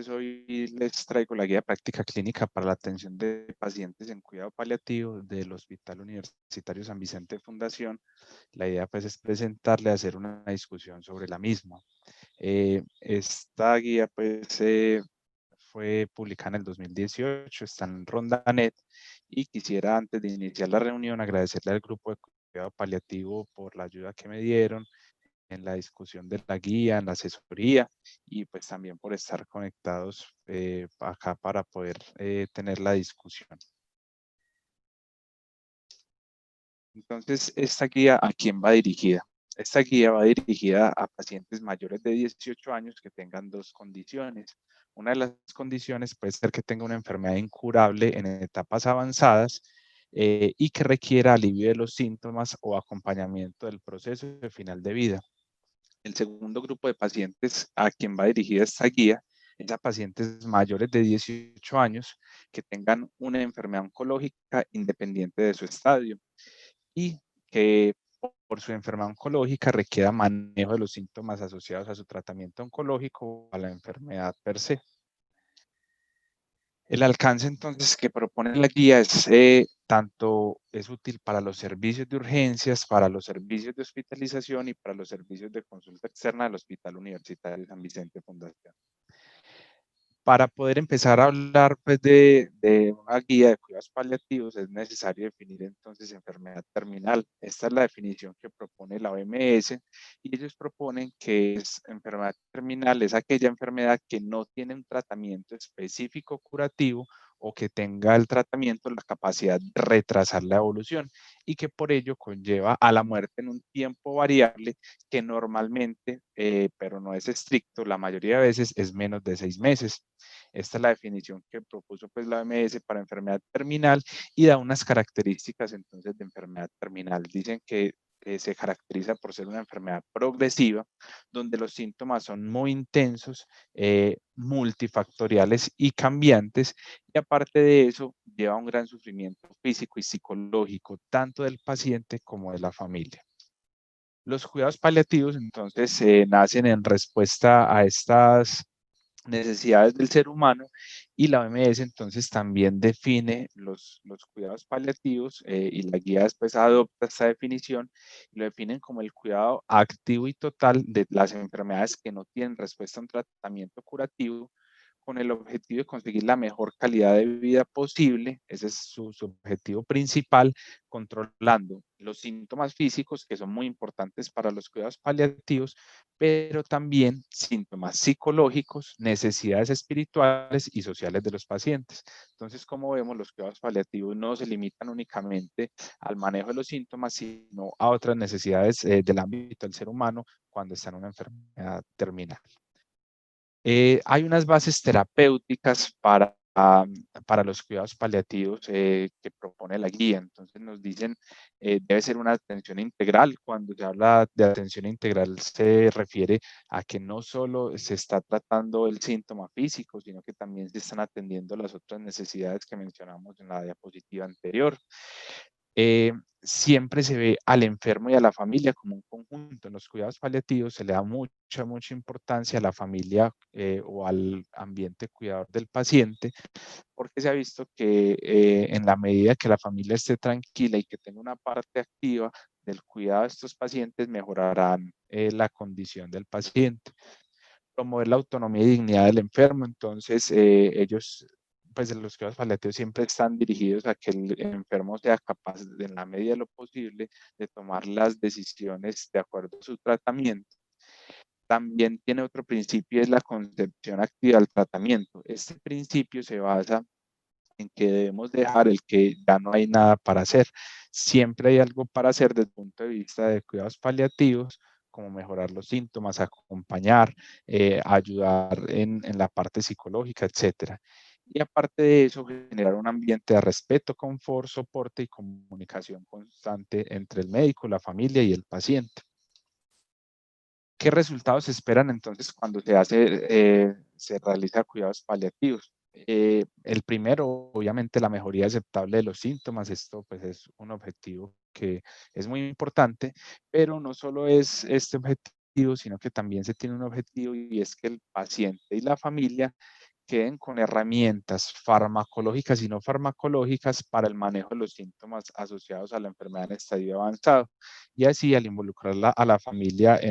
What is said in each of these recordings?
Entonces hoy les traigo la guía práctica clínica para la atención de pacientes en cuidado paliativo del Hospital Universitario San Vicente Fundación. La idea pues es presentarle, hacer una discusión sobre la misma. Esta guía pues fue publicada en el 2018, está en Rondanet y quisiera antes de iniciar la reunión agradecerle al grupo de cuidado paliativo por la ayuda que me dieron en la discusión de la guía, en la asesoría y pues también por estar conectados acá para poder tener la discusión. Entonces, ¿esta guía a quién va dirigida? Esta guía va dirigida a pacientes mayores de 18 años que tengan dos condiciones. Una de las condiciones puede ser que tenga una enfermedad incurable en etapas avanzadas y que requiera alivio de los síntomas o acompañamiento del proceso de final de vida. El segundo grupo de pacientes a quien va dirigida esta guía es a pacientes mayores de 18 años que tengan una enfermedad oncológica independiente de su estadio y que por su enfermedad oncológica requiera manejo de los síntomas asociados a su tratamiento oncológico o a la enfermedad per se. El alcance entonces que propone la guía es tanto es útil para los servicios de urgencias, para los servicios de hospitalización y para los servicios de consulta externa del Hospital Universitario San Vicente Fundación. Para poder empezar a hablar pues, de una guía de cuidados paliativos es necesario definir entonces enfermedad terminal. Esta es la definición que propone la OMS y ellos proponen que enfermedad terminal es aquella enfermedad que no tiene un tratamiento específico curativo o que tenga el tratamiento la capacidad de retrasar la evolución y que por ello conlleva a la muerte en un tiempo variable que normalmente, pero no es estricto, la mayoría de veces es menos de 6 meses. Esta es la definición que propuso pues, la OMS para enfermedad terminal y da unas características entonces de enfermedad terminal. Dicen que se caracteriza por ser una enfermedad progresiva, donde los síntomas son muy intensos, multifactoriales y cambiantes, y aparte de eso, lleva un gran sufrimiento físico y psicológico, tanto del paciente como de la familia. Los cuidados paliativos, entonces, nacen en respuesta a estas necesidades del ser humano y la OMS entonces también define los cuidados paliativos y la guía después adopta esta definición y lo definen como el cuidado activo y total de las enfermedades que no tienen respuesta a un tratamiento curativo con el objetivo de conseguir la mejor calidad de vida posible, ese es su objetivo principal, controlando los síntomas físicos, que son muy importantes para los cuidados paliativos, pero también síntomas psicológicos, necesidades espirituales y sociales de los pacientes. Entonces, como vemos, los cuidados paliativos no se limitan únicamente al manejo de los síntomas, sino a otras necesidades del ámbito del ser humano cuando está en una enfermedad terminal. Hay unas bases terapéuticas para los cuidados paliativos que propone la guía. Entonces nos dicen, debe ser una atención integral. Cuando se habla de atención integral se refiere a que no solo se está tratando el síntoma físico, sino que también se están atendiendo las otras necesidades que mencionamos en la diapositiva anterior. Siempre se ve al enfermo y a la familia como un conjunto. En los cuidados paliativos se le da mucha importancia a la familia o al ambiente cuidador del paciente, porque se ha visto que en la medida que la familia esté tranquila y que tenga una parte activa del cuidado de estos pacientes, mejorarán la condición del paciente. Promover la autonomía y dignidad del enfermo, entonces ellos pues los cuidados paliativos siempre están dirigidos a que el enfermo sea capaz, en la medida de lo posible, de tomar las decisiones de acuerdo a su tratamiento. También tiene otro principio, es la concepción activa del tratamiento. Este principio se basa en que debemos dejar el que ya no hay nada para hacer. Siempre hay algo para hacer desde el punto de vista de cuidados paliativos, como mejorar los síntomas, acompañar, ayudar en la parte psicológica, etcétera. Y aparte de eso, generar un ambiente de respeto, confort, soporte y comunicación constante entre el médico, la familia y el paciente. ¿Qué resultados se esperan entonces cuando se realiza cuidados paliativos? El primero, obviamente, la mejoría aceptable de los síntomas. Esto, pues, es un objetivo que es muy importante, pero no solo es este objetivo, sino que también se tiene un objetivo y es que el paciente y la familia queden con herramientas farmacológicas y no farmacológicas para el manejo de los síntomas asociados a la enfermedad en estadio avanzado. Y así, al involucrar a la familia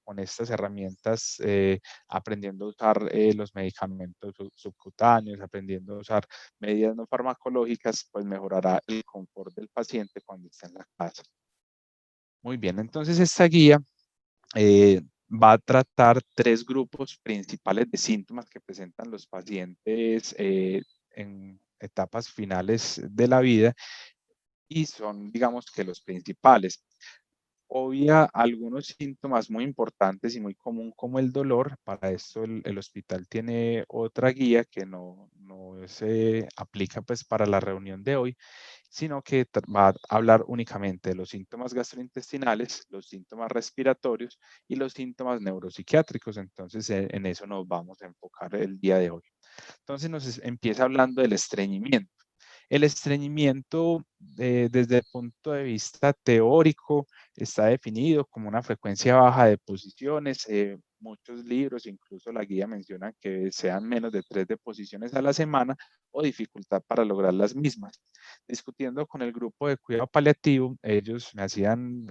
con estas herramientas, aprendiendo a usar los medicamentos subcutáneos, aprendiendo a usar medidas no farmacológicas, pues mejorará el confort del paciente cuando está en la casa. Muy bien, entonces esta guía va a tratar 3 grupos principales de síntomas que presentan los pacientes en etapas finales de la vida y son, digamos que los principales. Obvia algunos síntomas muy importantes y muy común como el dolor. Para esto el hospital tiene otra guía que no se aplica pues para la reunión de hoy, sino que va a hablar únicamente de los síntomas gastrointestinales, los síntomas respiratorios y los síntomas neuropsiquiátricos. Entonces, en eso nos vamos a enfocar el día de hoy. Entonces, empieza hablando del estreñimiento. El estreñimiento, desde el punto de vista teórico, está definido como una frecuencia baja de posiciones. Muchos libros, incluso la guía, mencionan que sean menos de 3 deposiciones a la semana o dificultad para lograr las mismas. Discutiendo con el grupo de cuidado paliativo, ellos me hacían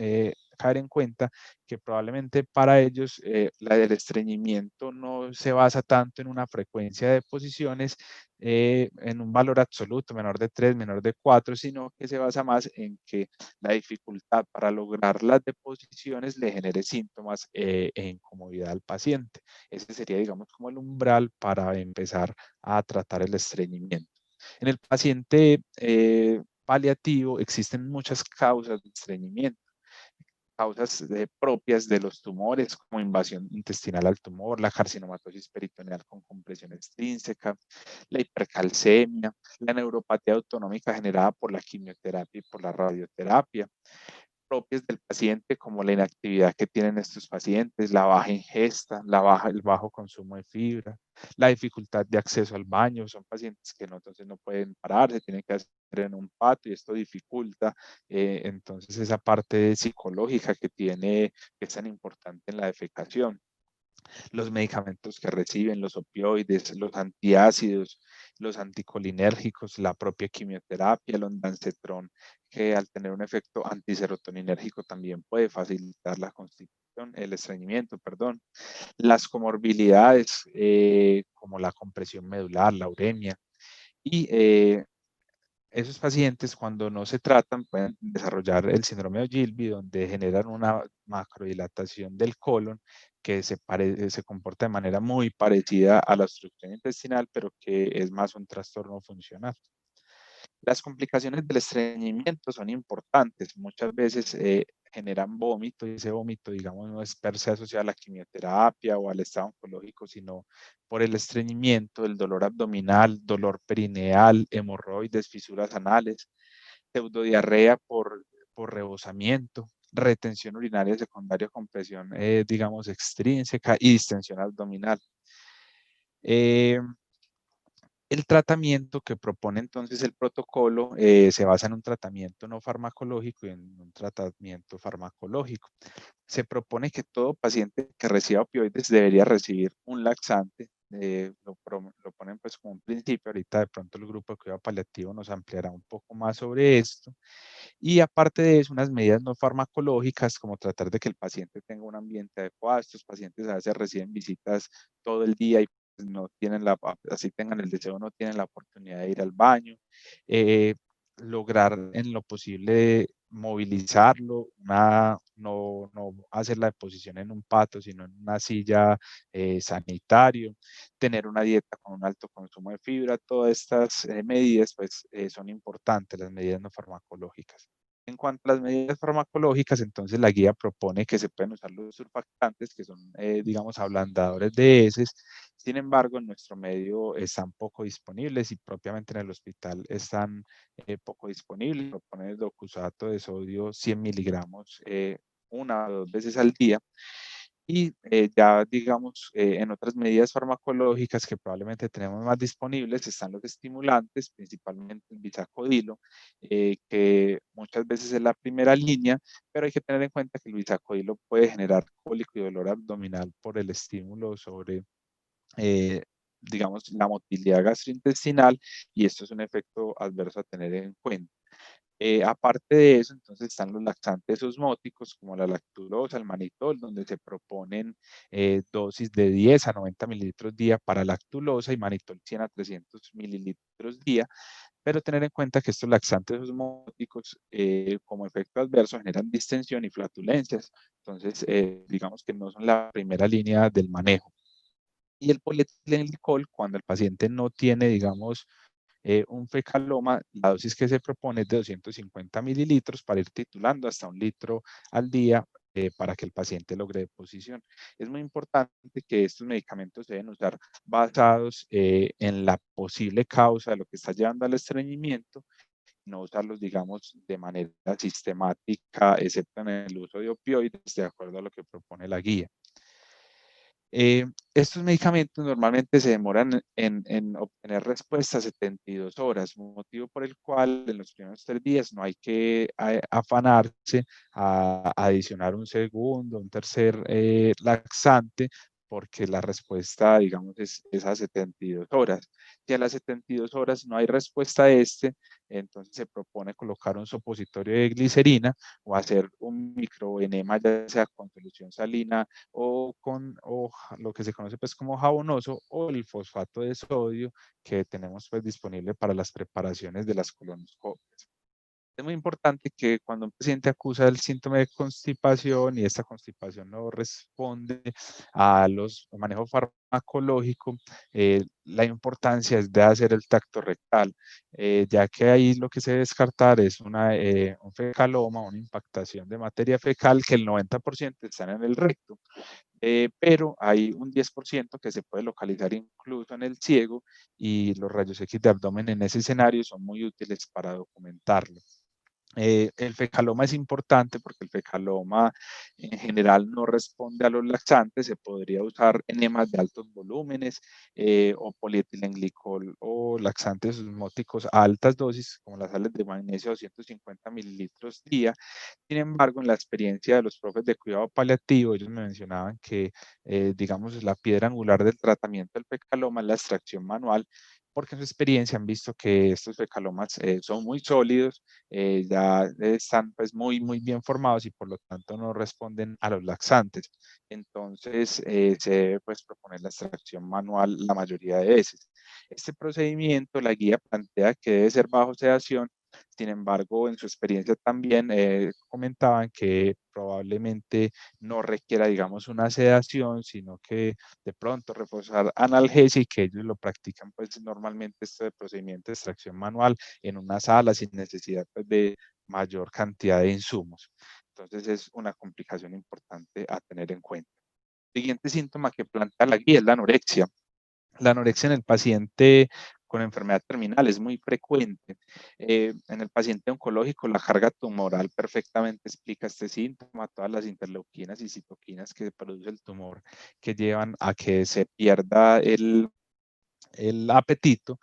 caer en cuenta que probablemente para ellos la del estreñimiento no se basa tanto en una frecuencia de posiciones, en un valor absoluto, menor de 3, menor de 4, sino que se basa más en que la dificultad para lograr las deposiciones le genere síntomas e incomodidad al paciente. Ese sería, digamos, como el umbral para empezar a tratar el estreñimiento. En el paciente paliativo existen muchas causas de estreñimiento, causas propias de los tumores, como invasión intestinal al tumor, la carcinomatosis peritoneal con compresión extrínseca, la hipercalcemia, la neuropatía autonómica generada por la quimioterapia y por la radioterapia, propias del paciente, como la inactividad que tienen estos pacientes, la baja ingesta, el bajo consumo de fibra, la dificultad de acceso al baño. Son pacientes que no, entonces no pueden pararse, tienen que hacer en un patio y esto dificulta entonces esa parte psicológica que tiene, que es tan importante en la defecación. Los medicamentos que reciben, los opioides, los antiácidos, los anticolinérgicos, la propia quimioterapia, el ondansetrón, que al tener un efecto antiserotoninérgico también puede facilitar la constitución, el estreñimiento, perdón. Las comorbilidades, como la compresión medular, la uremia, y esos pacientes, cuando no se tratan, pueden desarrollar el síndrome de Ogilvy, donde generan una macrodilatación del colon que se comporta de manera muy parecida a la obstrucción intestinal, pero que es más un trastorno funcional. Las complicaciones del estreñimiento son importantes. Muchas veces generan vómito y ese vómito, digamos, no es per se asociado a la quimioterapia o al estado oncológico, sino por el estreñimiento, el dolor abdominal, dolor perineal, hemorroides, fisuras anales, pseudodiarrea por rebosamiento, retención urinaria secundaria con presión, digamos, extrínseca y distensión abdominal. Eh, el tratamiento que propone entonces el protocolo se basa en un tratamiento no farmacológico y en un tratamiento farmacológico. Se propone que todo paciente que reciba opioides debería recibir un laxante. Lo ponen pues como un principio. Ahorita de pronto el grupo de cuidado paliativo nos ampliará un poco más sobre esto. Y aparte de eso, unas medidas no farmacológicas, como tratar de que el paciente tenga un ambiente adecuado. Estos pacientes a veces reciben visitas todo el día y pues, no tienen así tengan el deseo, no tienen la oportunidad de ir al baño. Eh, Lograr en lo posible movilizarlo, no hacer la deposición en un pato, sino en una silla sanitario, tener una dieta con un alto consumo de fibra. Todas estas medidas pues, son importantes, las medidas no farmacológicas. En cuanto a las medidas farmacológicas, entonces la guía propone que se pueden usar los surfactantes, que son, digamos, ablandadores de heces. Sin embargo, en nuestro medio están poco disponibles y propiamente en el hospital están poco disponibles. Propone el docusato de sodio 100 miligramos 1 o 2 veces al día. Y ya, digamos, en otras medidas farmacológicas que probablemente tenemos más disponibles están los estimulantes, principalmente el bisacodilo, que muchas veces es la primera línea, pero hay que tener en cuenta que el bisacodilo puede generar cólico y dolor abdominal por el estímulo sobre eh, digamos, la motilidad gastrointestinal y esto es un efecto adverso a tener en cuenta. Aparte de eso, entonces están los laxantes osmóticos como la lactulosa, el manitol, donde se proponen dosis de 10 a 90 mililitros día para lactulosa y manitol 100 a 300 mililitros día, pero tener en cuenta que estos laxantes osmóticos como efecto adverso generan distensión y flatulencias, entonces digamos que no son la primera línea del manejo. Y el polietilenglicol, cuando el paciente no tiene, digamos, un fecaloma, la dosis que se propone es de 250 mililitros para ir titulando hasta 1 litro al día para que el paciente logre deposición. Es muy importante que estos medicamentos deben usar basados en la posible causa de lo que está llevando al estreñimiento, no usarlos, digamos, de manera sistemática, excepto en el uso de opioides, de acuerdo a lo que propone la guía. Estos medicamentos normalmente se demoran en obtener respuesta 72 horas, motivo por el cual en los primeros 3 días no hay que afanarse a adicionar un segundo, un tercer laxante, porque la respuesta, digamos, es a 72 horas. Si a las 72 horas no hay respuesta a entonces se propone colocar un supositorio de glicerina o hacer un microenema, ya sea con solución salina o con lo que se conoce pues como jabonoso o el fosfato de sodio que tenemos pues disponible para las preparaciones de las colonoscopias. Es muy importante que cuando un paciente acusa el síntoma de constipación y esta constipación no responde al manejo farmacológico, la importancia es de hacer el tacto rectal, ya que ahí lo que se debe descartar es un fecaloma, una impactación de materia fecal que el 90% están en el recto, pero hay un 10% que se puede localizar incluso en el ciego y los rayos X de abdomen en ese escenario son muy útiles para documentarlo. El fecaloma es importante porque el fecaloma en general no responde a los laxantes, se podría usar enemas de altos volúmenes o polietilenglicol o laxantes osmóticos a altas dosis como las sales de magnesio 250 mililitros día. Sin embargo, en la experiencia de los profes de cuidado paliativo, ellos me mencionaban que, digamos, la piedra angular del tratamiento del fecaloma es la extracción manual, porque en su experiencia han visto que estos fecalomas son muy sólidos, ya están pues muy bien formados y por lo tanto no responden a los laxantes. Entonces se debe pues proponer la extracción manual la mayoría de veces. Este procedimiento, la guía plantea que debe ser bajo sedación. Sin embargo, en su experiencia también comentaban que probablemente no requiera, digamos, una sedación, sino que de pronto reforzar analgesia y que ellos lo practican pues normalmente este procedimiento de extracción manual en una sala sin necesidad pues, de mayor cantidad de insumos. Entonces es una complicación importante a tener en cuenta. Siguiente síntoma que plantea la guía es la anorexia. La anorexia en el paciente con enfermedad terminal es muy frecuente. En el paciente oncológico, la carga tumoral perfectamente explica este síntoma, todas las interleuquinas y citoquinas que produce el tumor que llevan a que se pierda el apetito,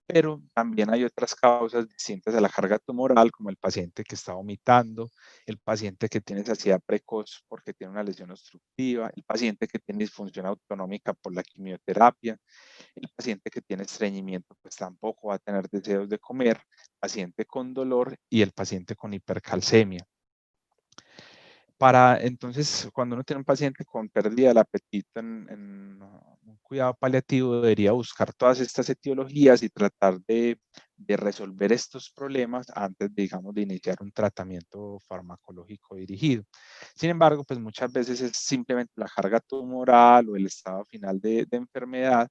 pero también hay otras causas distintas a la carga tumoral, como el paciente que está vomitando, el paciente que tiene saciedad precoz porque tiene una lesión obstructiva, el paciente que tiene disfunción autonómica por la quimioterapia, el paciente que tiene estreñimiento, pues tampoco va a tener deseos de comer, paciente con dolor y el paciente con hipercalcemia. Para entonces, cuando uno tiene un paciente con pérdida del apetito en un cuidado paliativo, debería buscar todas estas etiologías y tratar de resolver estos problemas antes, digamos, de iniciar un tratamiento farmacológico dirigido. Sin embargo, pues muchas veces es simplemente la carga tumoral o el estado final de enfermedad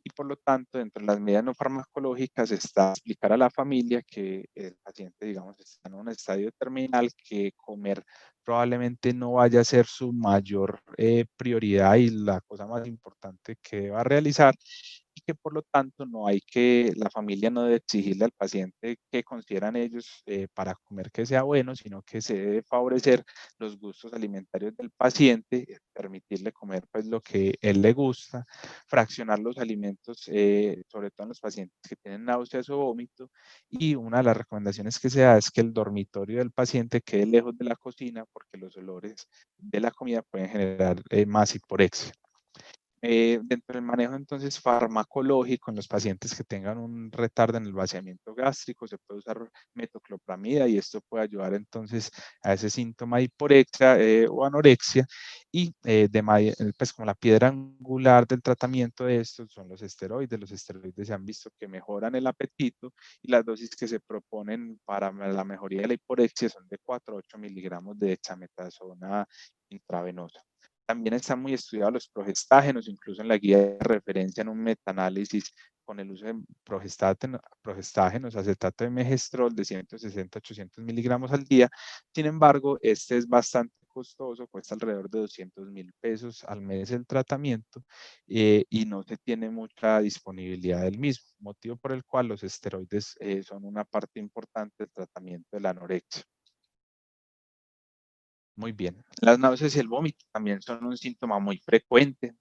y por lo tanto, dentro de las medidas no farmacológicas está explicar a la familia que el paciente, digamos, está en un estadio terminal, que comer probablemente no vaya a ser su mayor prioridad y la cosa más importante que va a realizar y que por lo tanto no hay que, la familia no debe exigirle al paciente que consideran ellos para comer que sea bueno, sino que se debe favorecer los gustos alimentarios del paciente, permitirle comer pues lo que él le gusta, fraccionar los alimentos, sobre todo en los pacientes que tienen náuseas o vómito, y una de las recomendaciones que se da es que el dormitorio del paciente quede lejos de la cocina porque los olores de la comida pueden generar más hiporexia. Dentro del manejo entonces farmacológico en los pacientes que tengan un retardo en el vaciamiento gástrico se puede usar metoclopramida y esto puede ayudar entonces a ese síntoma de hiporexia o anorexia y pues como la piedra angular del tratamiento de estos son los esteroides. Los esteroides se han visto que mejoran el apetito y las dosis que se proponen para la mejoría de la hiporexia son de 4 a 8 miligramos de dexametasona intravenosa. También están muy estudiados los progestágenos, incluso en la guía de referencia en un metaanálisis con el uso de progestágenos, acetato de megestrol de 160 a 800 miligramos al día. Sin embargo, este es bastante costoso, cuesta alrededor de 200.000 pesos al mes el tratamiento y no se tiene mucha disponibilidad del mismo, motivo por el cual los esteroides son una parte importante del tratamiento de la anorexia. Muy bien. Las náuseas y el vómito también son un síntoma muy frecuente.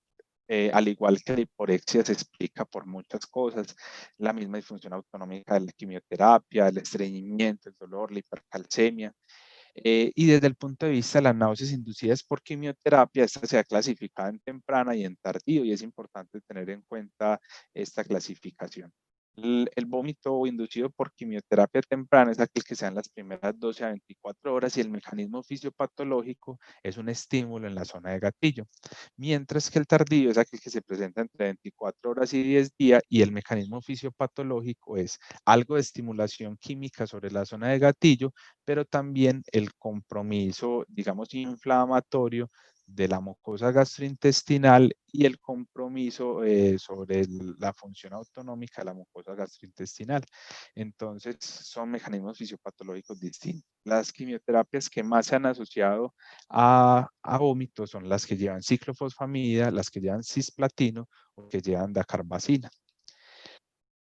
Al igual que la hiporexia se explica por muchas cosas, la misma disfunción autonómica de la quimioterapia, el estreñimiento, el dolor, la hipercalcemia. Y desde el punto de vista de las náuseas inducidas por quimioterapia, esta se ha clasificado en temprana y en tardío, y es importante tener en cuenta esta clasificación. El vómito inducido por quimioterapia temprana es aquel que se da en las primeras 12 a 24 horas y el mecanismo fisiopatológico es un estímulo en la zona de gatillo, mientras que el tardío es aquel que se presenta entre 24 horas y 10 días y el mecanismo fisiopatológico es algo de estimulación química sobre la zona de gatillo, pero también el compromiso, digamos, inflamatorio de la mucosa gastrointestinal y el compromiso sobre la función autonómica de la mucosa gastrointestinal. Entonces, son mecanismos fisiopatológicos distintos. Las quimioterapias que más se han asociado a vómitos son las que llevan ciclofosfamida, las que llevan cisplatino o que llevan dacarbazina.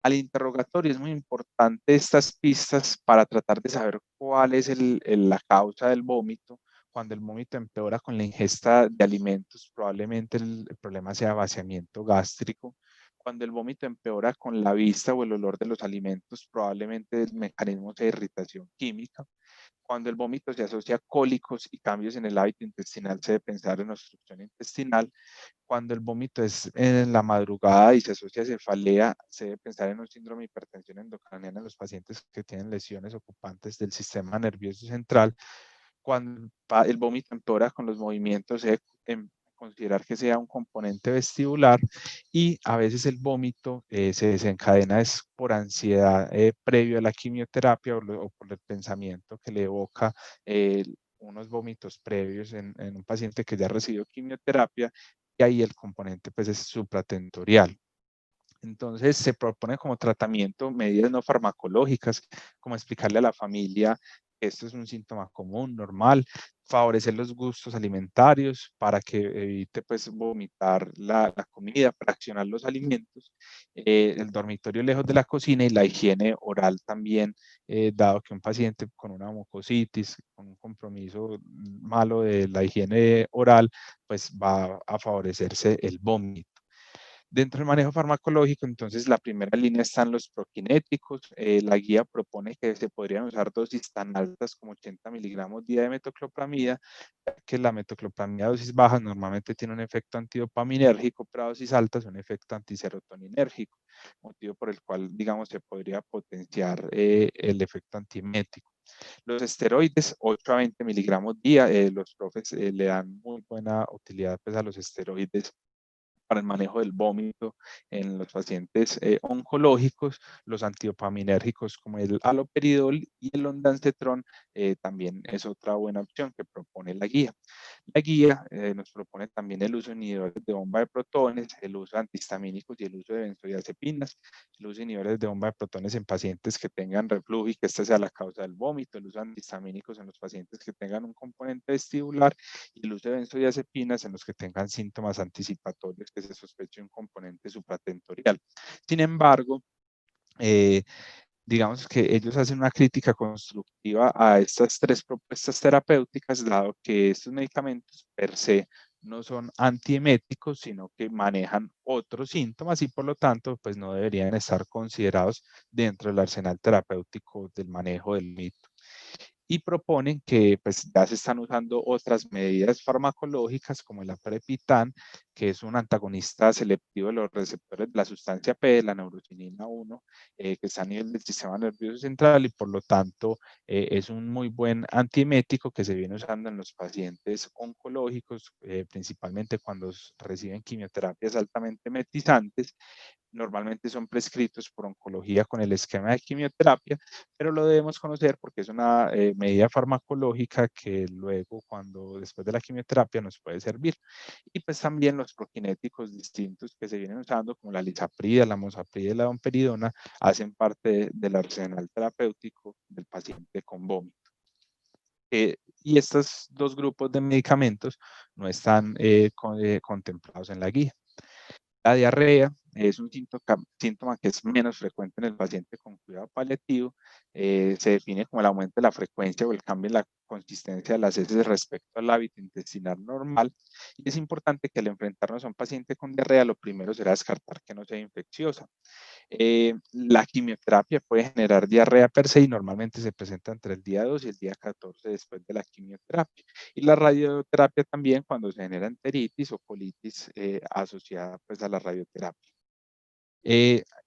Al interrogatorio es muy importante estas pistas para tratar de saber cuál es la causa del vómito. Cuando el vómito empeora con la ingesta de alimentos, probablemente el problema sea vaciamiento gástrico. Cuando el vómito empeora con la vista o el olor de los alimentos, probablemente el mecanismo sea irritación química. Cuando el vómito se asocia a cólicos y cambios en el hábito intestinal, se debe pensar en obstrucción intestinal. Cuando el vómito es en la madrugada y se asocia a cefalea, se debe pensar en un síndrome de hipertensión endocraniana en los pacientes que tienen lesiones ocupantes del sistema nervioso central. Cuando el vómito empeora con los movimientos, se debe considerar que sea un componente vestibular y a veces el vómito se desencadena es por ansiedad previo a la quimioterapia o por el pensamiento que le evoca unos vómitos previos en un paciente que ya recibió quimioterapia y ahí el componente pues es supratentorial. Entonces se propone como tratamiento medidas no farmacológicas, como explicarle a la familia que esto es un síntoma común, normal, favorecer los gustos alimentarios para que evite pues vomitar la comida, fraccionar los alimentos, el dormitorio lejos de la cocina y la higiene oral también, dado que un paciente con una mucositis, con un compromiso malo de la higiene oral, pues va a favorecerse el vómito. Dentro del manejo farmacológico, entonces, la primera línea están los proquinéticos. La guía propone que se podrían usar dosis tan altas como 80 miligramos día de metoclopramida, ya que la metoclopramida a dosis bajas normalmente tiene un efecto antidopaminérgico, pero a dosis altas un efecto antiserotoninérgico, motivo por el cual, digamos, se podría potenciar el efecto antiemético. Los esteroides, 8 a 20 miligramos día, los profes le dan muy buena utilidad pues, a los esteroides para el manejo del vómito en los pacientes oncológicos, los antidopaminérgicos como el haloperidol y el ondansetron también es otra buena opción que propone la guía. La guía nos propone también el uso de inhibidores de bomba de protones, el uso de antihistamínicos y el uso de benzodiazepinas, el uso de inhibidores de bomba de protones en pacientes que tengan reflujo y que esta sea la causa del vómito, el uso de antihistamínicos en los pacientes que tengan un componente vestibular y el uso de benzodiazepinas en los que tengan síntomas anticipatorios que se sospeche un componente supratentorial. Sin embargo, eh, digamos que ellos hacen una crítica constructiva a estas tres propuestas terapéuticas, dado que estos medicamentos per se no son antieméticos, sino que manejan otros síntomas y por lo tanto, pues no deberían estar considerados dentro del arsenal terapéutico del manejo del mito. y proponen que pues, ya se están usando otras medidas farmacológicas como el aprepitan, que es un antagonista selectivo de los receptores de la sustancia P, la neurocinina 1, que está a nivel del sistema nervioso central y por lo tanto es un muy buen antiemético que se viene usando en los pacientes oncológicos, principalmente cuando reciben quimioterapias altamente metizantes. Normalmente son prescritos por oncología con el esquema de quimioterapia, pero lo debemos conocer porque es una medida farmacológica que luego, cuando después de la quimioterapia, nos puede servir. Y pues también los prokinéticos distintos que se vienen usando, como la lisaprida, la mosaprida y la domperidona, hacen parte del arsenal terapéutico del paciente con vómito. Y estos dos grupos de medicamentos no están contemplados en la guía. La diarrea es un síntoma que es menos frecuente en el paciente con cuidado paliativo. Se define como el aumento de la frecuencia o el cambio en la consistencia de las heces respecto al hábito intestinal normal. Y es importante que al enfrentarnos a un paciente con diarrea, lo primero será descartar que no sea infecciosa. La quimioterapia puede generar diarrea per se y normalmente se presenta entre el día 2 y el día 14 después de la quimioterapia. Y la radioterapia también cuando se genera enteritis o colitis asociada pues, a la radioterapia.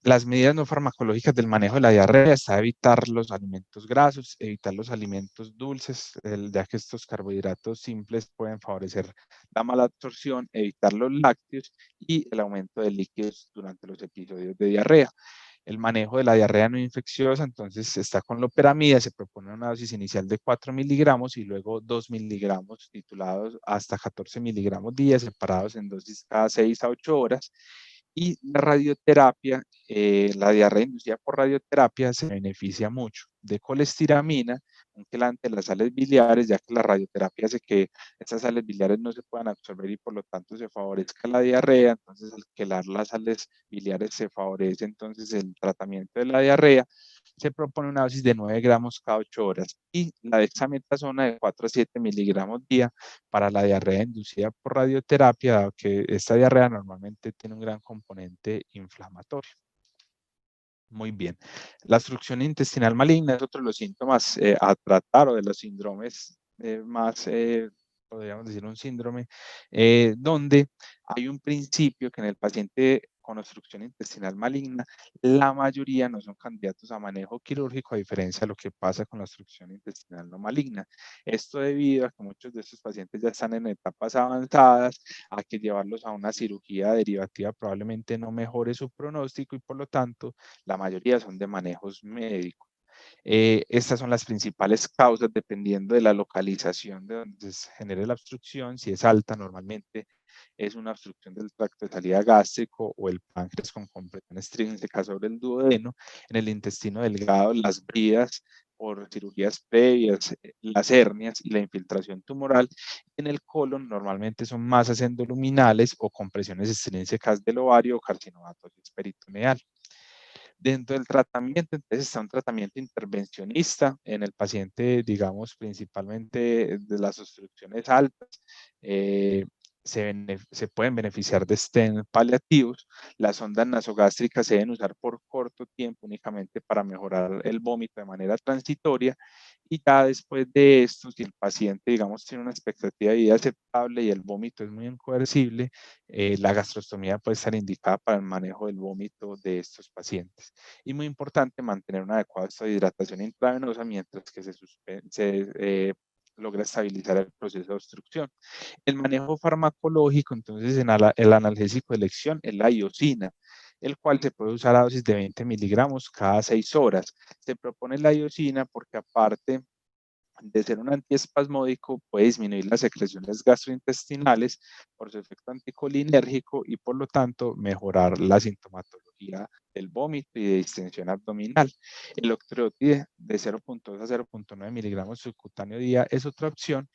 Las medidas no farmacológicas del manejo de la diarrea está evitar los alimentos grasos, evitar los alimentos dulces, ya que estos carbohidratos simples pueden favorecer la mala absorción, evitar los lácteos y el aumento de líquidos durante los episodios de diarrea. El manejo de la diarrea no infecciosa, entonces está con loperamida, se propone una dosis inicial de 4 miligramos y luego 2 miligramos titulados hasta 14 miligramos día, separados en dosis cada 6 a 8 horas. Y la radioterapia, la diarrea inducida por radioterapia se beneficia mucho de colestiramina, un quelante de las sales biliares, ya que la radioterapia hace que estas sales biliares no se puedan absorber y por lo tanto se favorezca la diarrea. Entonces, al quelar las sales biliares se favorece entonces el tratamiento de la diarrea. Se propone una dosis de 9 gramos cada 8 horas y la dexametasona de 4 a 7 miligramos día para la diarrea inducida por radioterapia, dado que esta diarrea normalmente tiene un gran componente inflamatorio. Muy bien. La obstrucción intestinal maligna es otro de los síntomas a tratar o de los síndromes más, podríamos decir, un síndrome donde hay un principio que en el paciente con obstrucción intestinal maligna, la mayoría no son candidatos a manejo quirúrgico, a diferencia de lo que pasa con la obstrucción intestinal no maligna. Esto debido a que muchos de estos pacientes ya están en etapas avanzadas, a que llevarlos a una cirugía derivativa probablemente no mejore su pronóstico y por lo tanto la mayoría son de manejos médicos. Estas son las principales causas dependiendo de la localización de donde se genere la obstrucción. Si es alta, normalmente es una obstrucción del tracto de salida gástrico o el páncreas con compresión extrínseca sobre el duodeno. En el intestino delgado, las bridas por cirugías previas, las hernias y la infiltración tumoral. En el colon normalmente son masas endoluminales o compresiones extrínsecas del ovario o carcinomatosis peritoneal. Dentro del tratamiento, entonces está un tratamiento intervencionista en el paciente, digamos, principalmente de las obstrucciones altas. eh, se pueden beneficiar de stent paliativos. Las sondas nasogástricas se deben usar por corto tiempo únicamente para mejorar el vómito de manera transitoria y ya después de esto, si el paciente, digamos, tiene una expectativa de vida aceptable y el vómito es muy incoercible, la gastrostomía puede estar indicada para el manejo del vómito de estos pacientes. Y muy importante mantener una adecuada hidratación intravenosa mientras que logra estabilizar el proceso de obstrucción. El manejo farmacológico, entonces, el analgésico de elección es la iosina, el cual se puede usar a dosis de 20 miligramos cada 6 horas. Se propone la iosina porque aparte de ser un antiespasmódico, puede disminuir las secreciones gastrointestinales por su efecto anticolinérgico y por lo tanto mejorar la sintomatología del vómito y de distensión abdominal. El octreotide de 0.2 a 0.9 miligramos subcutáneo día es otra opción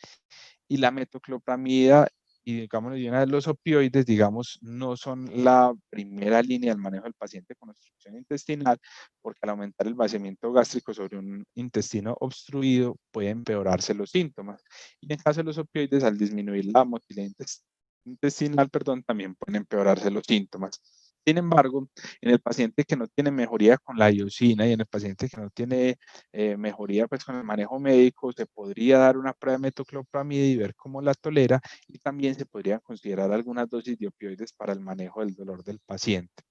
y la metoclopramida y digamos, y una de los opioides, digamos, no son la primera línea del manejo del paciente con obstrucción intestinal, porque al aumentar el vaciamiento gástrico sobre un intestino obstruido puede empeorarse los síntomas. Y en caso de los opioides, al disminuir la motilidad intestinal, perdón, también pueden empeorarse los síntomas. Sin embargo, en el paciente que no tiene mejoría con la iosina y en el paciente que no tiene mejoría pues, con el manejo médico, se podría dar una prueba de metoclopramida y ver cómo la tolera, y también se podrían considerar algunas dosis de opioides para el manejo del dolor del paciente.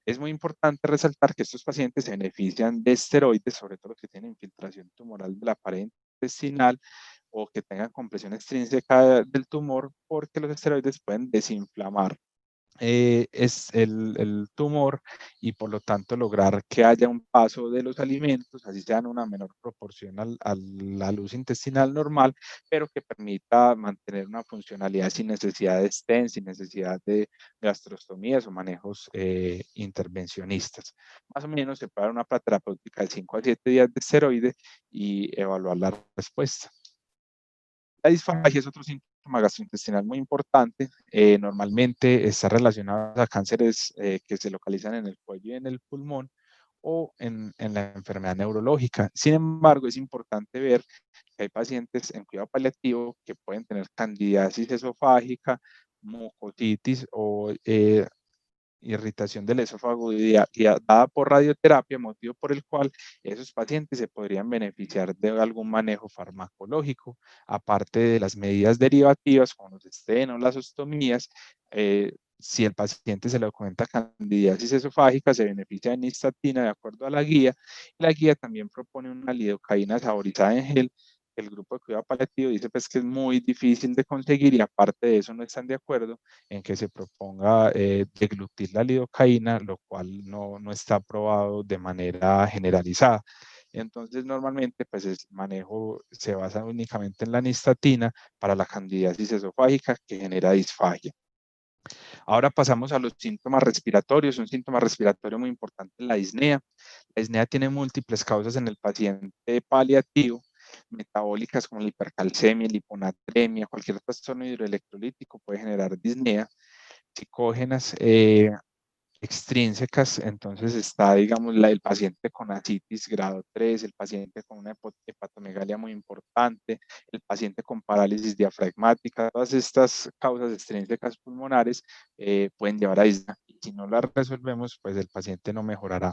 Es muy importante resaltar que estos pacientes se benefician de esteroides, sobre todo los que tienen infiltración tumoral de la pared intestinal o que tengan compresión extrínseca del tumor, porque los esteroides pueden desinflamar es el tumor, y por lo tanto lograr que haya un paso de los alimentos, así sean una menor proporción a la luz intestinal normal, pero que permita mantener una funcionalidad sin necesidad de stent, sin necesidad de gastrostomías o manejos intervencionistas. Más o menos se puede dar una plan terapéutica de 5 a 7 días de esteroide y evaluar la respuesta. La disfagia es otro síntoma gastrointestinal muy importante. Normalmente está relacionado a cánceres que se localizan en el cuello y en el pulmón o en la enfermedad neurológica. Sin embargo, es importante ver que hay pacientes en cuidado paliativo que pueden tener candidiasis esofágica, mucositis o irritación del esófago dada por radioterapia, motivo por el cual esos pacientes se podrían beneficiar de algún manejo farmacológico, aparte de las medidas derivativas como los estenos, las ostomías. Si el paciente se le documenta candidiasis esofágica, se beneficia de nistatina de acuerdo a la guía. La guía también propone una lidocaína saborizada en gel. El grupo de cuidado paliativo dice pues que es muy difícil de conseguir, y aparte de eso no están de acuerdo en que se proponga deglutir la lidocaína, lo cual no está aprobado de manera generalizada. Entonces, normalmente, pues el manejo se basa únicamente en la nistatina para la candidiasis esofágica que genera disfagia. Ahora pasamos a los síntomas respiratorios. Un síntoma respiratorio muy importante es la disnea. La disnea tiene múltiples causas en el paciente paliativo, metabólicas como la hipercalcemia, la hiponatremia, cualquier trastorno hidroelectrolítico puede generar disnea. Psicógenas extrínsecas, entonces está, digamos, el paciente con ascitis grado 3, el paciente con una hepatomegalia muy importante, el paciente con parálisis diafragmática. Todas estas causas extrínsecas pulmonares pueden llevar a disnea, y si no las resolvemos, pues el paciente no mejorará.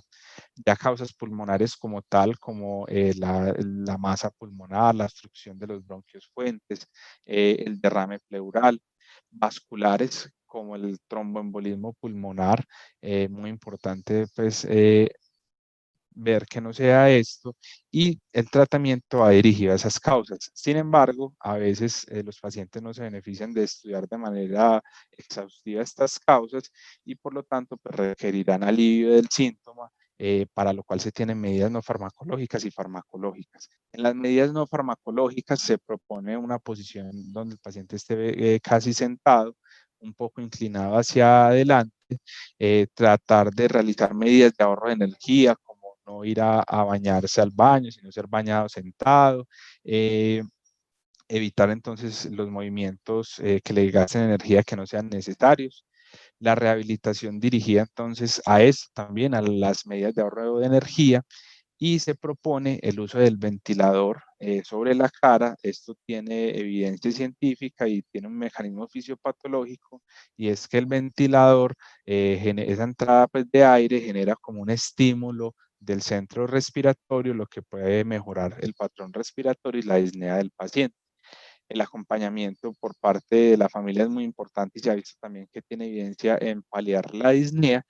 Ya causas pulmonares como tal, como la masa pulmonar, la obstrucción de los bronquios fuentes, el derrame pleural, vasculares como el tromboembolismo pulmonar, muy importante pues ver que no sea esto, y el tratamiento va dirigido a esas causas. Sin embargo, a veces los pacientes no se benefician de estudiar de manera exhaustiva estas causas, y por lo tanto pues, requerirán alivio del síntoma, para lo cual se tienen medidas no farmacológicas y farmacológicas. En las medidas no farmacológicas se propone una posición donde el paciente esté casi sentado, un poco inclinado hacia adelante, tratar de realizar medidas de ahorro de energía, como no ir a bañarse al baño, sino ser bañado sentado, evitar entonces los movimientos que le gasten energía que no sean necesarios. La rehabilitación dirigida entonces a eso también, a las medidas de ahorro de energía, y se propone el uso del ventilador sobre la cara. Esto tiene evidencia científica y tiene un mecanismo fisiopatológico, y es que el ventilador, esa entrada pues, de aire genera como un estímulo del centro respiratorio, lo que puede mejorar el patrón respiratorio y la disnea del paciente. El acompañamiento por parte de la familia es muy importante, y se ha visto también que tiene evidencia en paliar la disnea.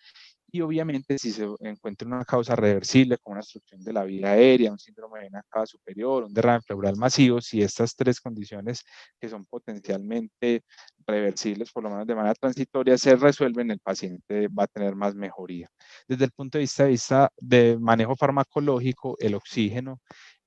Y obviamente, si se encuentra una causa reversible, como una obstrucción de la vía aérea, un síndrome de vena cava superior, un derrame pleural masivo, si estas tres condiciones que son potencialmente reversibles, por lo menos de manera transitoria, se resuelven, el paciente va a tener más mejoría. Desde el punto de manejo farmacológico, el oxígeno.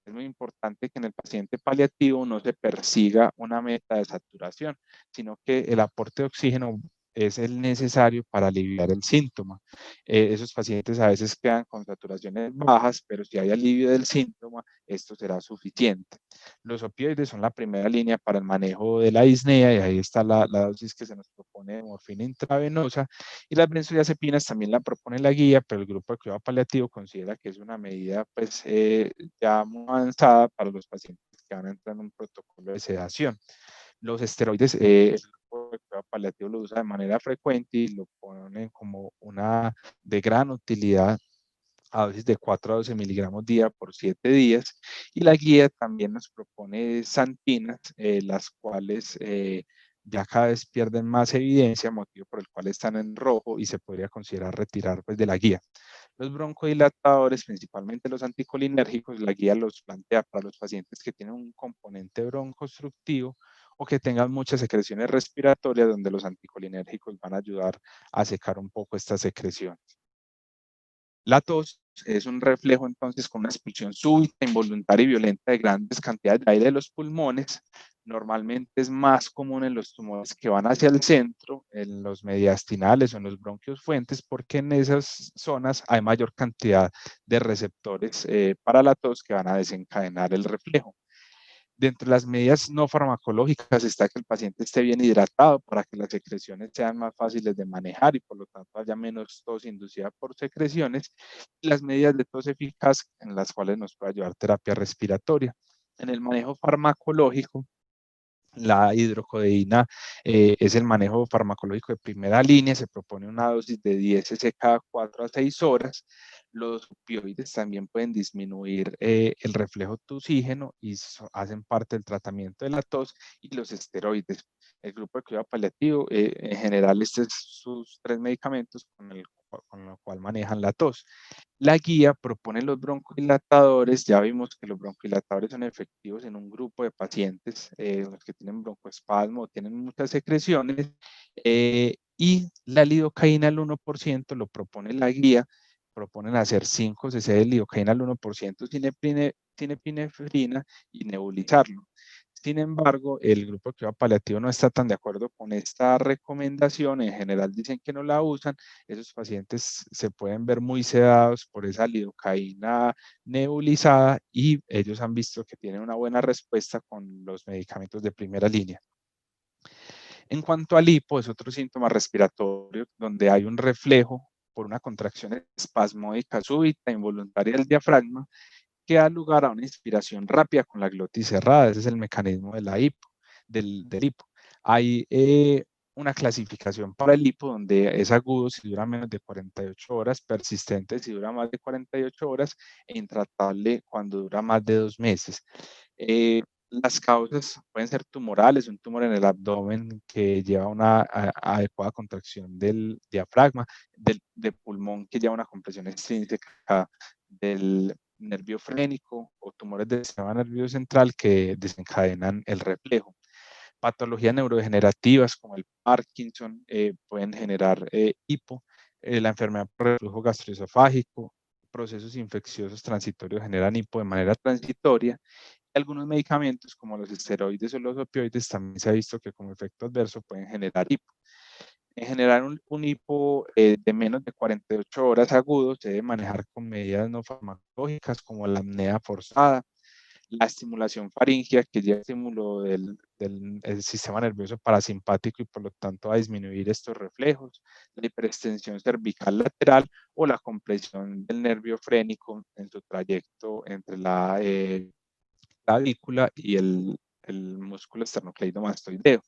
Es muy importante que en el paciente paliativo no se persiga una meta de saturación, sino que el aporte de oxígeno es el necesario para aliviar el síntoma. Esos pacientes a veces quedan con saturaciones bajas, pero si hay alivio del síntoma, esto será suficiente. Los opioides son la primera línea para el manejo de la disnea, y ahí está la dosis que se nos propone de morfina intravenosa, y las benzodiazepinas también la propone la guía, pero el grupo de cuidado paliativo considera que es una medida pues, ya muy avanzada para los pacientes que van a entrar en un protocolo de sedación. Los esteroides, el grupo de cuidado paliativo lo usa de manera frecuente y propone como una de gran utilidad a dosis de 4 a 12 miligramos día por 7 días. Y la guía también nos propone santinas, las cuales ya cada vez pierden más evidencia, motivo por el cual están en rojo y se podría considerar retirar pues, de la guía. Los broncodilatadores, principalmente los anticolinérgicos, la guía los plantea para los pacientes que tienen un componente broncoobstructivo o que tengan muchas secreciones respiratorias, donde los anticolinérgicos van a ayudar a secar un poco esta secreción. La tos es un reflejo entonces con una expulsión súbita, involuntaria y violenta de grandes cantidades de aire de los pulmones. Normalmente es más común en los tumores que van hacia el centro, en los mediastinales o en los bronquios fuentes, porque en esas zonas hay mayor cantidad de receptores para la tos que van a desencadenar el reflejo. Dentro de las medidas no farmacológicas está que el paciente esté bien hidratado para que las secreciones sean más fáciles de manejar y por lo tanto haya menos tos inducida por secreciones. Y las medidas de tos eficaz en las cuales nos puede ayudar terapia respiratoria. En el manejo farmacológico, la hidrocodeína es el manejo farmacológico de primera línea, se propone una dosis de 10 cc cada 4 a 6 horas. Los opioides también pueden disminuir el reflejo tusígeno y hacen parte del tratamiento de la tos, y los esteroides. El grupo de cuidado paliativo, en general, estos son sus 3 medicamentos con los cual manejan la tos. La guía propone los broncodilatadores. Ya vimos que los broncodilatadores son efectivos en un grupo de pacientes, los que tienen broncoespasmo o tienen muchas secreciones, y la lidocaína al 1% lo propone la guía. Proponen hacer 5 cc de lidocaína al 1% sin epinefrina y nebulizarlo. Sin embargo, el grupo de cuidado paliativo no está tan de acuerdo con esta recomendación. En general dicen que no la usan. Esos pacientes se pueden ver muy sedados por esa lidocaína nebulizada y ellos han visto que tienen una buena respuesta con los medicamentos de primera línea. En cuanto al hipo, es otro síntoma respiratorio donde hay un reflejo por una contracción espasmódica súbita, involuntaria del diafragma, que da lugar a una inspiración rápida con la glotis cerrada. Ese es el mecanismo de la hipo, del hipo. Hay una clasificación para el hipo donde es agudo si dura menos de 48 horas, persistente si dura más de 48 horas e intratable cuando dura más de 2 meses. Las causas pueden ser tumorales, un tumor en el abdomen que lleva una adecuada contracción del diafragma, del pulmón que lleva una compresión extrínseca del nervio frénico, o tumores del sistema nervioso central que desencadenan el reflejo. Patologías neurodegenerativas como el Parkinson pueden generar hipo, la enfermedad por reflujo gastroesofágico, procesos infecciosos transitorios generan hipo de manera transitoria. Algunos medicamentos como los esteroides o los opioides también se ha visto que como efecto adverso pueden generar hipo. En general, un hipo de menos de 48 horas agudo se debe manejar con medidas no farmacológicas como la apnea forzada, la estimulación faríngea, que lleva estímulo del sistema nervioso parasimpático y por lo tanto a disminuir estos reflejos, la hiperextensión cervical lateral o la compresión del nervio frénico en su trayecto entre la clavícula y el músculo esternocleidomastoideo.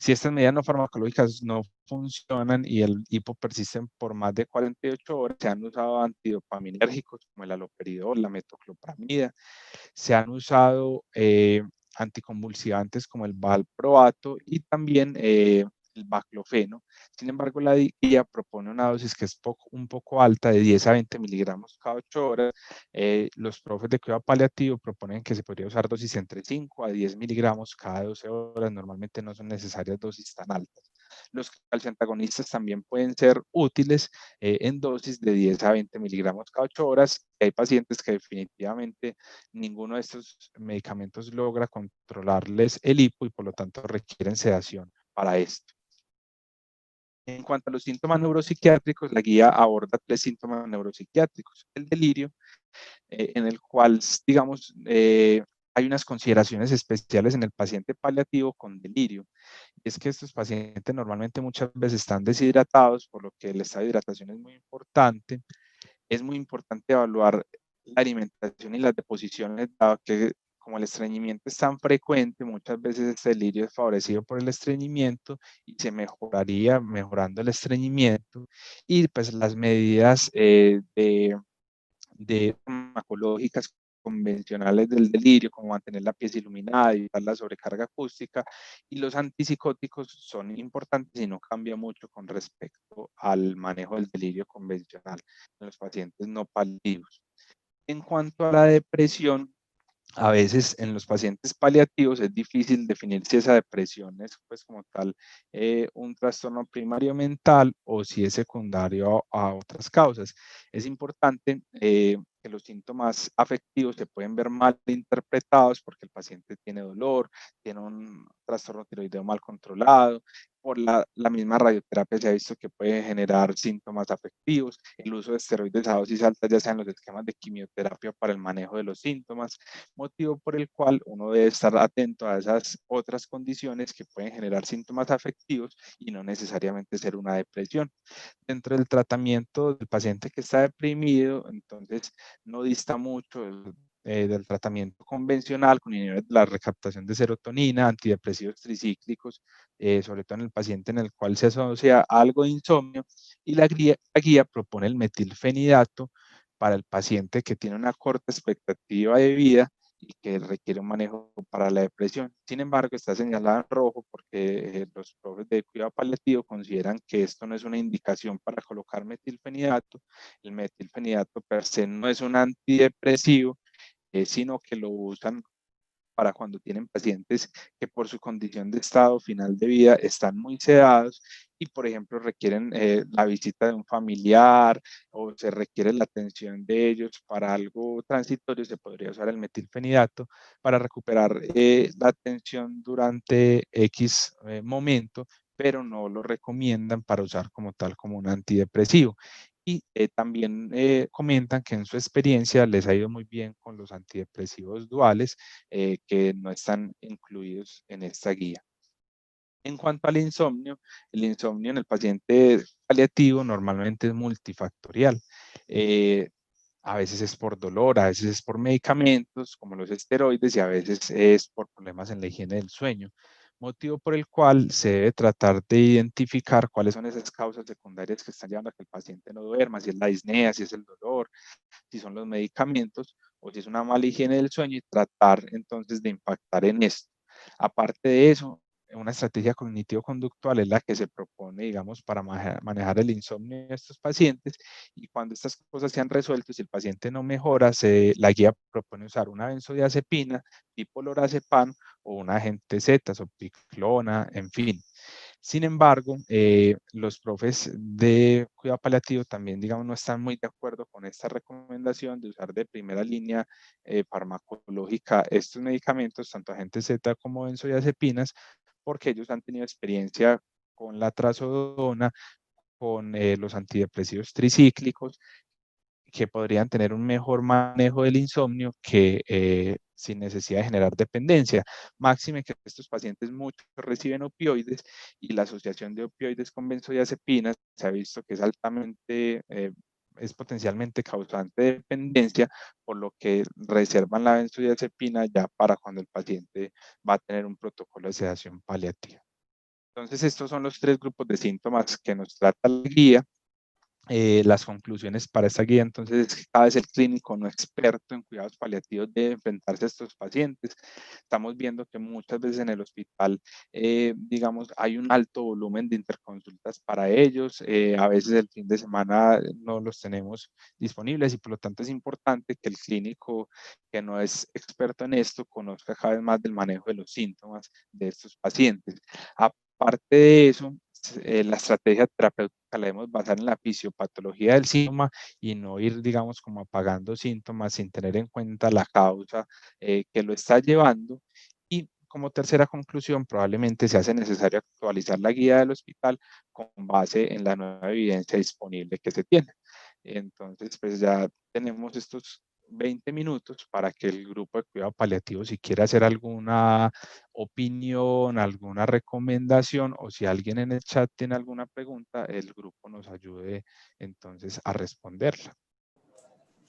Si estas medidas no farmacológicas no funcionan y el hipo persiste por más de 48 horas, se han usado antidopaminérgicos como el haloperidol, la metoclopramida, se han usado anticonvulsivantes como el valproato y también el baclofeno. Sin embargo, la guía propone una dosis que es un poco alta, de 10 a 20 miligramos cada 8 horas. Los profes de cuidado paliativo proponen que se podría usar dosis entre 5 a 10 miligramos cada 12 horas. Normalmente no son necesarias dosis tan altas. Los calcioantagonistas también pueden ser útiles en dosis de 10 a 20 miligramos cada 8 horas. Hay pacientes que definitivamente ninguno de estos medicamentos logra controlarles el hipo y por lo tanto requieren sedación para esto. En cuanto a los síntomas neuropsiquiátricos, la guía aborda 3 síntomas neuropsiquiátricos. El delirio, en el cual, digamos, hay unas consideraciones especiales en el paciente paliativo con delirio. Es que estos pacientes normalmente muchas veces están deshidratados, por lo que el estado de hidratación es muy importante. Es muy importante evaluar la alimentación y las deposiciones, dado que como el estreñimiento es tan frecuente, muchas veces este delirio es favorecido por el estreñimiento y se mejoraría mejorando el estreñimiento. Y pues las medidas de farmacológicas convencionales del delirio, como mantener la piel iluminada, evitar la sobrecarga acústica, y los antipsicóticos son importantes y no cambia mucho con respecto al manejo del delirio convencional en los pacientes no paliativos. En cuanto a la depresión, a veces en los pacientes paliativos es difícil definir si esa depresión es pues como tal un trastorno primario mental o si es secundario a otras causas. Es importante que los síntomas afectivos se pueden ver mal interpretados porque el paciente tiene dolor, tiene un trastorno tiroideo mal controlado. Por la misma radioterapia se ha visto que puede generar síntomas afectivos, el uso de esteroides a dosis altas, ya sean los esquemas de quimioterapia para el manejo de los síntomas, motivo por el cual uno debe estar atento a esas otras condiciones que pueden generar síntomas afectivos y no necesariamente ser una depresión. Dentro del tratamiento del paciente que está deprimido, entonces no dista mucho del tratamiento convencional con inhibidores de la recaptación de serotonina, antidepresivos tricíclicos, sobre todo en el paciente en el cual se asocia algo de insomnio, y la guía propone el metilfenidato para el paciente que tiene una corta expectativa de vida y que requiere un manejo para la depresión. Sin embargo, está señalada en rojo porque los profes de cuidado paliativo consideran que esto no es una indicación para colocar metilfenidato. El metilfenidato per se no es un antidepresivo, sino que lo usan para cuando tienen pacientes que por su condición de estado final de vida están muy sedados y, por ejemplo, requieren la visita de un familiar o se requiere la atención de ellos para algo transitorio, se podría usar el metilfenidato para recuperar la atención durante X momento, pero no lo recomiendan para usar como tal como un antidepresivo. Y también comentan que en su experiencia les ha ido muy bien con los antidepresivos duales que no están incluidos en esta guía. En cuanto al insomnio, el insomnio en el paciente paliativo normalmente es multifactorial. Eh, a veces es por dolor, a veces es por medicamentos como los esteroides y a veces es por problemas en la higiene del sueño, motivo por el cual se debe tratar de identificar cuáles son esas causas secundarias que están llevando a que el paciente no duerma, si es la disnea, si es el dolor, si son los medicamentos o si es una mala higiene del sueño y tratar entonces de impactar en esto. Aparte de eso, una estrategia cognitivo-conductual es la que se propone, digamos, para manejar el insomnio de estos pacientes y cuando estas cosas se han resuelto, si el paciente no mejora, la guía propone usar una benzodiazepina, tipo lorazepam o un agente Z, sopiclona, en fin. Sin embargo, los profes de cuidado paliativo también, digamos, no están muy de acuerdo con esta recomendación de usar de primera línea farmacológica estos medicamentos, tanto agentes Z como benzodiazepinas, porque ellos han tenido experiencia con la trazodona, con los antidepresivos tricíclicos que podrían tener un mejor manejo del insomnio que sin necesidad de generar dependencia. Máxime que estos pacientes muchos reciben opioides y la asociación de opioides con benzodiazepinas se ha visto que es altamente, es potencialmente causante de dependencia, por lo que reservan la benzodiazepina ya para cuando el paciente va a tener un protocolo de sedación paliativa. Entonces, estos son los 3 grupos de síntomas que nos trata la guía. Las conclusiones para esta guía, entonces, es que cada vez el clínico no experto en cuidados paliativos debe enfrentarse a estos pacientes. Estamos viendo que muchas veces en el hospital, digamos, hay un alto volumen de interconsultas para ellos. A veces el fin de semana no los tenemos disponibles y por lo tanto es importante que el clínico que no es experto en esto conozca cada vez más del manejo de los síntomas de estos pacientes. Aparte de eso, la estrategia terapéutica la debemos basar en la fisiopatología del síntoma y no ir, digamos, como apagando síntomas sin tener en cuenta la causa que lo está llevando. Y como tercera conclusión, probablemente se hace necesario actualizar la guía del hospital con base en la nueva evidencia disponible que se tiene. Entonces, pues ya tenemos estos 20 minutos para que el grupo de cuidado paliativo, si quiere hacer alguna opinión, alguna recomendación o si alguien en el chat tiene alguna pregunta, el grupo nos ayude entonces a responderla.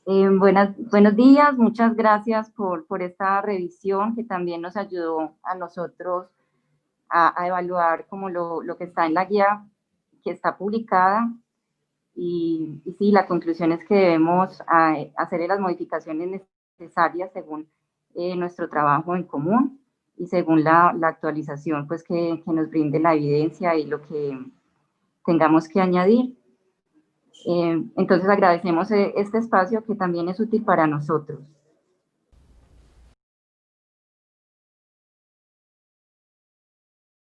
Buenos días, muchas gracias por esta revisión que también nos ayudó a nosotros a evaluar como lo que está en la guía que está publicada y sí, la conclusión es que debemos hacer las modificaciones necesarias según nuestro trabajo en común y según la actualización pues que nos brinde la evidencia y lo que tengamos que añadir. Entonces agradecemos este espacio que también es útil para nosotros.